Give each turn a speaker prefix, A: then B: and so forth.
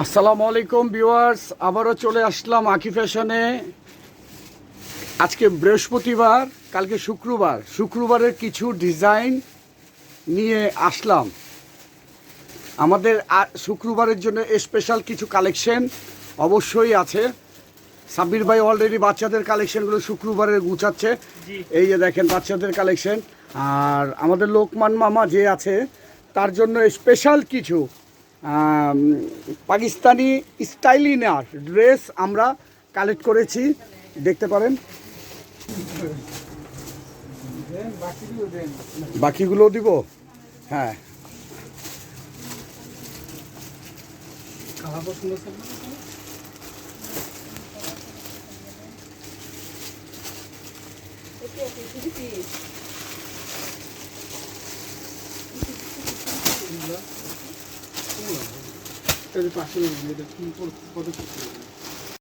A: আসসালামু আলাইকুম ভিউয়ার্স, আবারও চলে আসলাম আঁখি ফ্যাশনে। আজকে বৃহস্পতিবার, কালকে শুক্রবারের কিছু ডিজাইন নিয়ে আসলাম। আমাদের শুক্রবারের জন্য স্পেশাল কিছু কালেকশন অবশ্যই আছে। সাব্বির ভাই অলরেডি বাচ্চাদের কালেকশনগুলো শুক্রবারের গুছাচ্ছে। এই যে দেখেন বাচ্চাদের কালেকশন। আর আমাদের লোকমান মামা যে আছে তার জন্য স্পেশাল কিছু পাকিস্তানি স্টাইলিনার ড্রেস আমরা কালেক্ট করেছি, দেখতে পারেন। বাকিগুলো দিব, হ্যাঁ।